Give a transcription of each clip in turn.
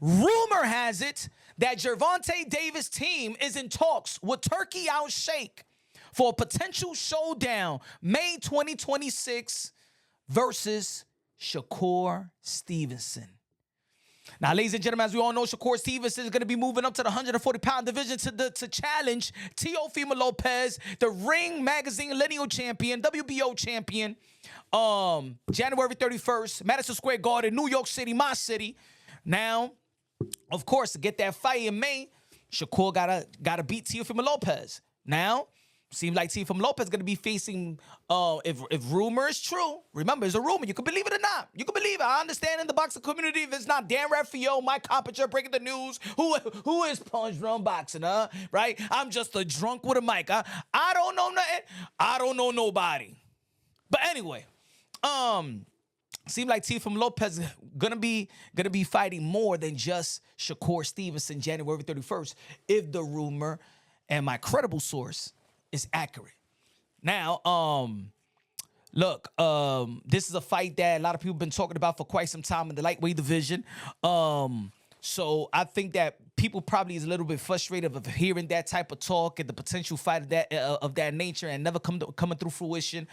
rumor has it that Gervonta Davis team is in talks with Turki Alalshikh for a potential showdown May 2026 versus Shakur Stevenson. Now, ladies and gentlemen, as we all know, Shakur Stevenson is going to be moving up to the 140-pound division to challenge Teofimo Lopez, the Ring Magazine Lineal Champion, WBO champion, January 31st, Madison Square Garden, New York City, my city. Now, of course, to get that fight in May, Shakur gotta beat Teofimo Lopez. Now, seems like Teofimo Lopez is going to be facing, if rumor is true, remember, it's a rumor. You can believe it or not. You can believe it. I understand in the boxing community, if it's not Dan Rafael, Mike Coppinger breaking the news, who is Punch Drunk Boxing, huh? Right? I'm just a drunk with a mic, huh? I don't know nothing. I don't know nobody. But anyway, seems like Teofimo Lopez gonna be fighting more than just Shakur Stevenson January 31st, if the rumor and my credible source is accurate. Now, look, this is a fight that a lot of people have been talking about for quite some time in the lightweight division. So I think that people probably is a little bit frustrated of hearing that type of talk and the potential fight of that nature and never coming through fruition.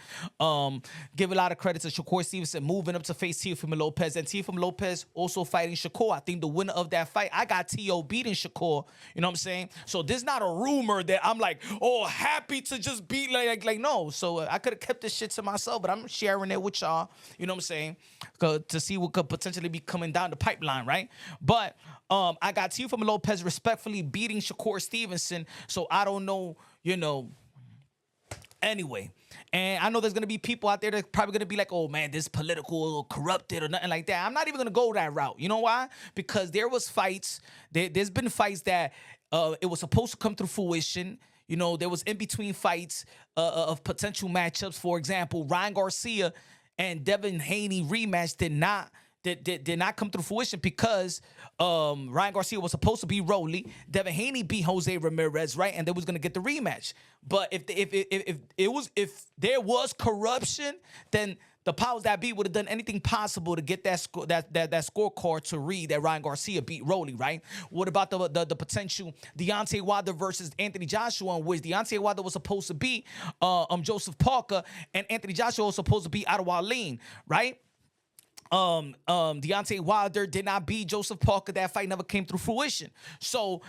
Give a lot of credit to Shakur Stevenson moving up to face Teofimo Lopez, and Teofimo Lopez also fighting Shakur. I think the winner of that fight, I got T.O. beating Shakur. You know what I'm saying? So this is not a rumor that I'm like, oh, happy to just beat like no. So I could have kept this shit to myself, but I'm sharing it with y'all. You know what I'm saying? To see what could potentially be coming down the pipeline, right? But I got Teofimo Lopez respectfully beating Shakur Stevenson, so I don't know, anyway. And I know there's going to be people out there that probably going to be like, oh, man, this political or corrupted or nothing like that. I'm not even going to go that route. You know why? Because there was fights. There's been fights that it was supposed to come through fruition. There was in-between fights of potential matchups. For example, Ryan Garcia and Devin Haney rematch did not come through fruition because Ryan Garcia was supposed to be Rolly. Devin Haney beat Jose Ramirez, right? And they was gonna get the rematch. But if there was corruption, then the powers that be would have done anything possible to get that scorecard to read that Ryan Garcia beat Rolly, right? What about the potential Deontay Wilder versus Anthony Joshua, in which Deontay Wilder was supposed to beat Joseph Parker, and Anthony Joshua was supposed to beat Ottawa Lane, right? Deontay Wilder did not beat Joseph Parker. That fight never came through fruition. So,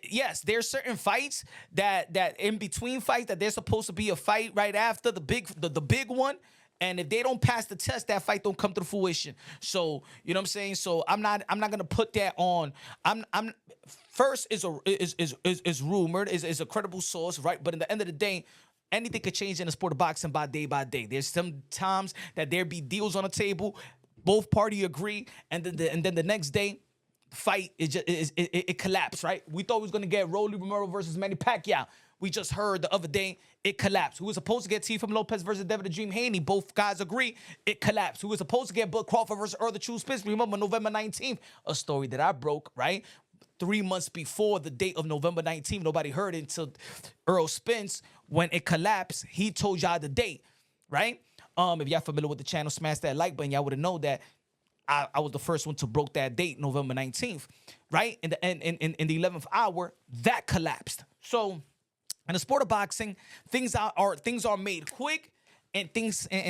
yes, there's certain fights that in between fights that there's supposed to be a fight right after the big one. And if they don't pass the test, that fight don't come to fruition. So, you know what I'm saying? So I'm not gonna put that on. I'm first is rumored, is a credible source, right? But in the end of the day, anything could change in the sport of boxing by day. There's some times that there be deals on the table, both parties agree, and then the next day, fight it collapsed, right? We thought we was gonna get Rolly Romero versus Manny Pacquiao. We just heard the other day it collapsed. We were supposed to get Teofimo Lopez versus Devin the Dream Haney. Both guys agree it collapsed. We were supposed to get Bud Crawford versus Earl the True Spence. Remember November 19th, a story that I broke, right? 3 months before the date of November 19th, nobody heard it until Earl Spence, when it collapsed, he told y'all the date, right? If y'all familiar with the channel, smash that like button. Y'all would have known that I was the first one to broke that date, November 19th, right? In the 11th hour, that collapsed. So in the sport of boxing, things are made quick, and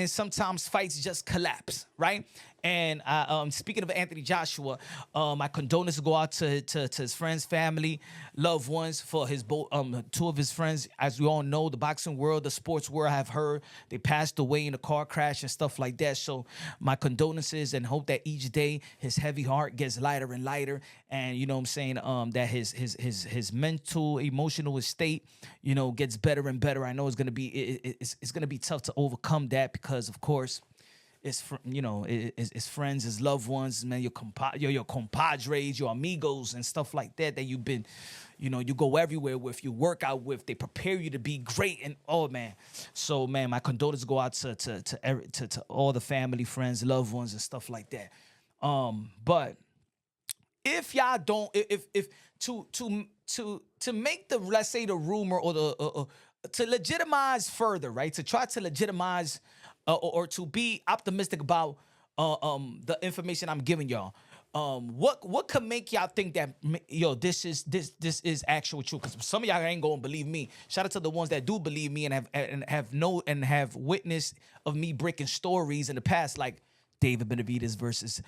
sometimes fights just collapse, right? And speaking of Anthony Joshua, my condolences go out to his friends, family, loved ones, for his two of his friends. As we all know, the boxing world, the sports world, have heard they passed away in a car crash and stuff like that. So my condolences, and hope that each day his heavy heart gets lighter and lighter, and you know what I'm saying, that his mental, emotional state, gets better and better. I know it's gonna be tough to overcome that, because of course, it's friends, it's loved ones, man, your compadres, your amigos, and stuff like that you've been, you go everywhere with, you work out with, they prepare you to be great, and oh man. So man, my condolences go out to all the family, friends, loved ones, and stuff like that. But if y'all don't, if to make the, let's say, the rumor or the to legitimize further, right? To try to legitimize or to be optimistic about the information I'm giving y'all. What could make y'all think that yo this is actual truth? Because some of y'all ain't gonna believe me. Shout out to the ones that do believe me and have witnessed of me breaking stories in the past, like David Benavidez versus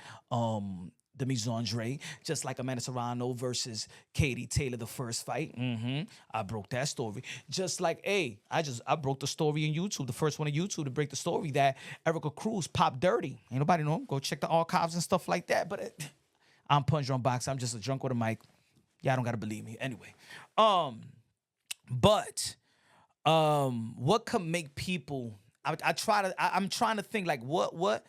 Demetrius Andre, just like Amanda Serrano versus Katie Taylor, the first fight. I broke that story. Just like, I broke the story in YouTube, the first one on YouTube to break the story that Erica Cruz popped dirty. Ain't nobody know. Go check the archives and stuff like that. But I'm Punch Drunk Box. I'm just a drunk with a mic. Y'all don't gotta believe me. Anyway, what could make people? I'm trying to think like what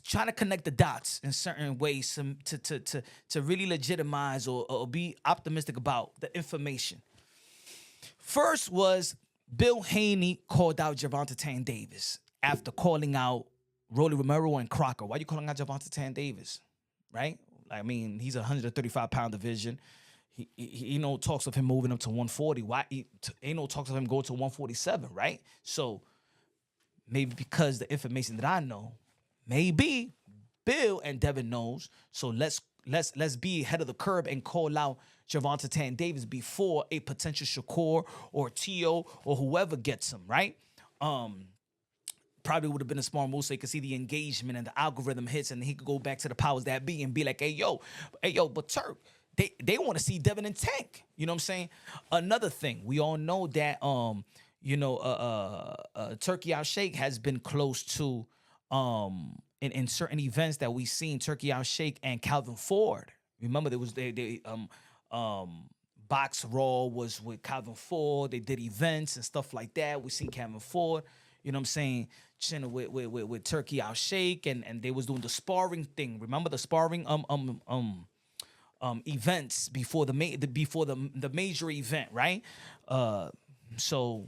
trying to connect the dots in certain ways to really legitimize or be optimistic about the information. First was Bill Haney called out Gervonta Davis after calling out Rolly Romero and Crocker. Why are you calling out Gervonta Davis? Right? I mean, he's a 135-pound division. He no talks of him moving up to 140. Why? Ain't no talks of him going to 147, right? So maybe because the information that I know, maybe Bill and Devin knows. So let's be ahead of the curve and call out Gervonta Davis before a potential Shakur or Teo or whoever gets him, right? Probably would have been a smart move so he could see the engagement and the algorithm hits, and he could go back to the powers that be and be like, hey yo, but Turk, they want to see Devin and Tank. You know what I'm saying? Another thing, we all know that Turki Alalshikh has been close to in certain events that we've seen Turki Alalshikh and Calvin Ford. Remember, there was Box Raw was with Calvin Ford. They did events and stuff like that. We seen Calvin Ford, you know what I'm saying, chilling with Turki Alalshikh, and they was doing the sparring thing. Remember the sparring events before the major event, right? So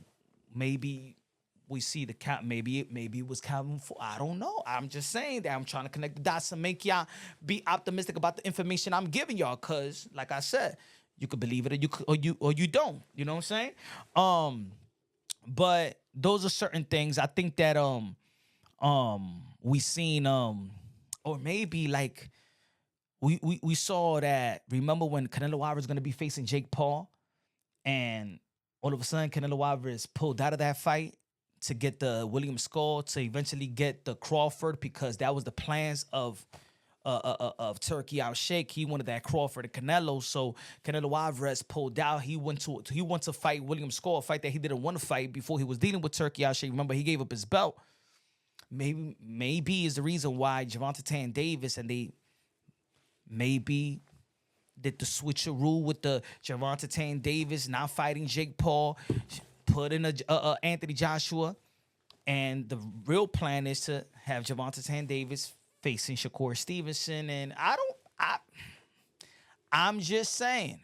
maybe we see the count. Maybe it was Calvin Ford. I don't know. I'm just saying that I'm trying to connect the dots and make y'all be optimistic about the information I'm giving y'all. Cause like I said, you could believe it or you don't. You know what I'm saying? But those are certain things. I think that we seen or maybe like we saw that. Remember when Canelo Alvarez is gonna be facing Jake Paul, and all of a sudden Canelo Alvarez pulled out of that fight to get the William Skull to eventually get the Crawford, because that was the plans of Turki Alalshikh. He wanted that Crawford and Canelo, so Canelo Alvarez pulled out. He went to fight William Skull, a fight that he didn't want to fight before he was dealing with Turki Alalshikh. Remember, he gave up his belt. Maybe is the reason why Gervonta Davis and they maybe did the switcheroo with the Gervonta Davis not fighting Jake Paul, put in a Anthony Joshua, and the real plan is to have Gervonta Davis facing Shakur Stevenson. And I'm just saying,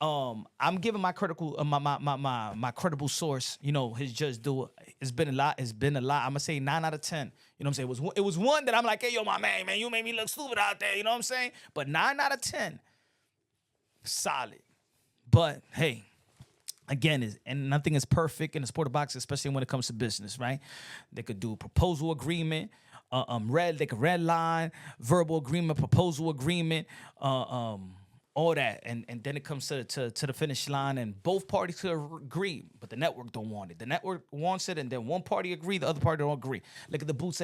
I'm giving my critical my credible source, his just do. It's been a lot. I'm gonna say 9 out of 10. You know what I'm saying? It was one that I'm like, hey yo, my man, you made me look stupid out there. You know what I'm saying? But 9 out of 10, solid. But hey, again, and nothing is perfect in the sport of boxing, especially when it comes to business, right? They could do a proposal agreement, they could red line, verbal agreement, proposal agreement, all that, and then it comes to the finish line, and both parties could agree, but the network don't want it. The network wants it, and then one party agree, the other party don't agree. Look at the Boots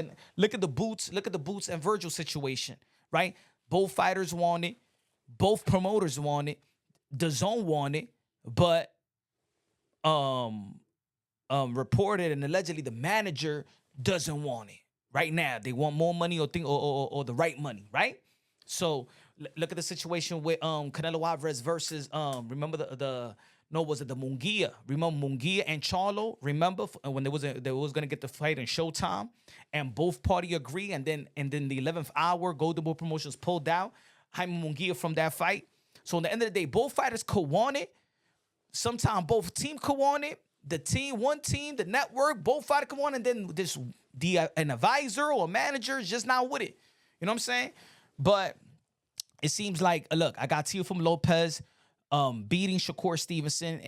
and Virgil situation, right? Both fighters want it, both promoters want it, DAZN want it, but reported and allegedly the manager doesn't want it right now. They want more money or the right money, right? So look at the situation with Canelo Alvarez versus remember the Munguia? Remember Munguia and Charlo? Remember when they was gonna get the fight in Showtime, and both party agree, and then the 11th hour Golden Boy Promotions pulled out Jaime Munguia from that fight. So at the end of the day, both fighters could want it. Sometimes both teams could want it. One team, the network, both fighters could want it, and then an advisor or a manager is just not with it. You know what I'm saying? But it seems like, look, I got Teofimo Lopez beating Shakur Stevenson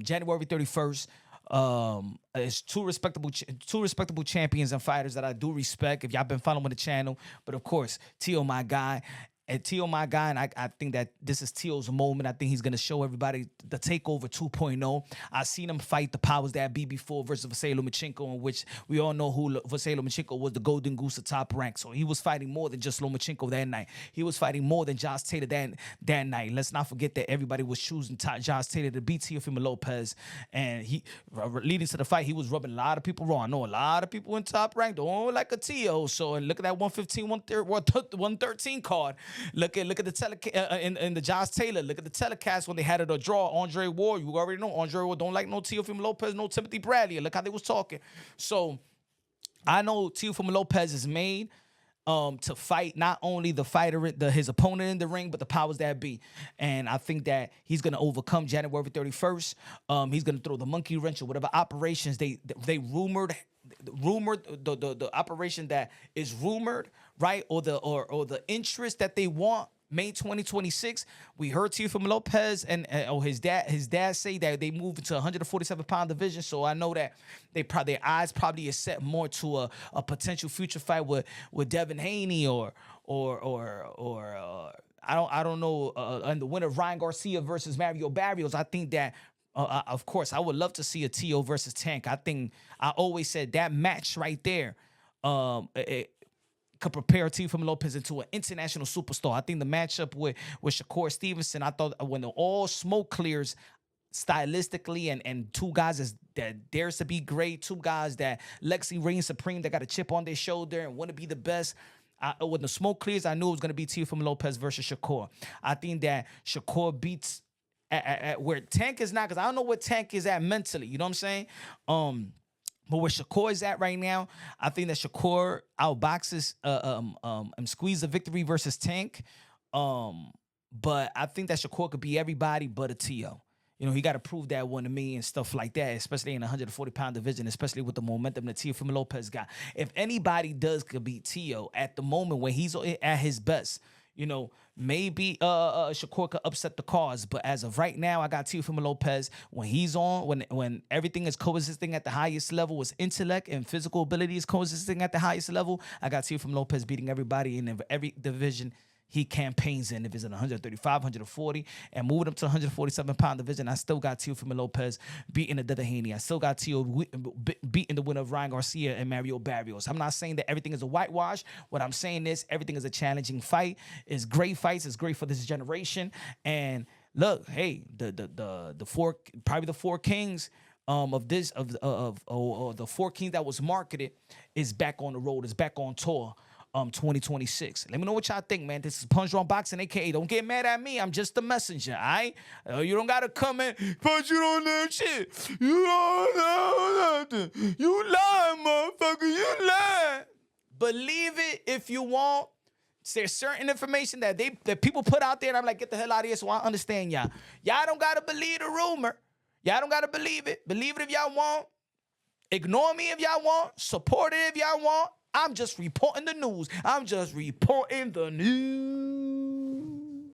January 31st. It's two respectable champions and fighters that I do respect if y'all been following the channel. But of course, Teo, my guy, And Tio, my guy, and I think that this is Tio's moment. I think he's going to show everybody the takeover 2.0. I seen him fight the powers that be before versus Vasily Lomachenko, in which we all know who Vasily Lomachenko was, the golden goose of Top Rank. So he was fighting more than just Lomachenko that night. He was fighting more than Josh Taylor that night. Let's not forget that everybody was choosing Josh Taylor to beat Teofimo Lopez. And he, leading to the fight, he was rubbing a lot of people wrong. I know a lot of people in Top Rank don't like a Tio. So and look at that 115, 113 card. Look at the telecast in the Josh Taylor. Look at the telecast when they had it a draw. Andre Ward, you already know Andre Ward don't like no Teofimo Lopez, no Timothy Bradley. Look how they was talking. So I know Teofimo Lopez is made to fight not only the fighter, his opponent in the ring, but the powers that be. And I think that he's gonna overcome January 31st. He's gonna throw the monkey wrench or whatever operations they rumored the operation that is rumored, right? Or the interest that they want. May 2026, we heard Teofimo Lopez and his dad say that they move into 147-pound division. So I know that their eyes probably is set more to a potential future fight with Devin Haney or I don't know, and the winner of Ryan Garcia versus Mario Barrios. I think that. Of course, I would love to see a Tio versus Tank. I think I always said that match right there it could prepare Teofimo Lopez into an international superstar. I think the matchup with Shakur Stevenson, I thought when all smoke clears stylistically and two guys that dares to be great, two guys that Lexi reigns supreme, that got a chip on their shoulder and want to be the best. When the smoke clears, I knew it was going to be Teofimo Lopez versus Shakur. I think that Shakur beats at where Tank is not, because I don't know where Tank is at mentally. You know what I'm saying? But where Shakur is at right now, I think that Shakur outboxes and squeeze the victory versus Tank. But I think that Shakur could be everybody but a Tio. You know, he got to prove that one to me and stuff like that, especially in the 140-pound division, especially with the momentum that Teofimo Lopez got. If anybody could beat Tio at the moment when he's at his best, you know, maybe Shakur could upset the cause, but as of right now, I got Teofimo Lopez. When he's on, when everything is coexisting at the highest level, his intellect and physical ability is coexisting at the highest level, I got Teofimo Lopez beating everybody in every division he campaigns in. If it's in 135, 140, and moving up to 147-pound division, I still got Teofimo Lopez beating the Devin Haney. I still got Tio beating the winner of Ryan Garcia and Mario Barrios. I'm not saying that everything is a whitewash. What I'm saying is everything is a challenging fight. It's great fights. It's great for this generation. And look, hey, the four kings of the four kings that was marketed is back on the road. Is back on tour. 2026. Let me know what y'all think, man. This is Punch Drunk Boxing, aka don't get mad at me. I'm just the messenger, all right? You don't gotta come in, but you don't know shit. You don't know nothing. You lying, motherfucker. You lying. Believe it if you want. There's certain information that people put out there, and I'm like, get the hell out of here. So I understand y'all. Y'all don't gotta believe the rumor. Y'all don't gotta believe it. Believe it if y'all want. Ignore me if y'all want. Support it if y'all want. I'm just reporting the news. I'm just reporting the news.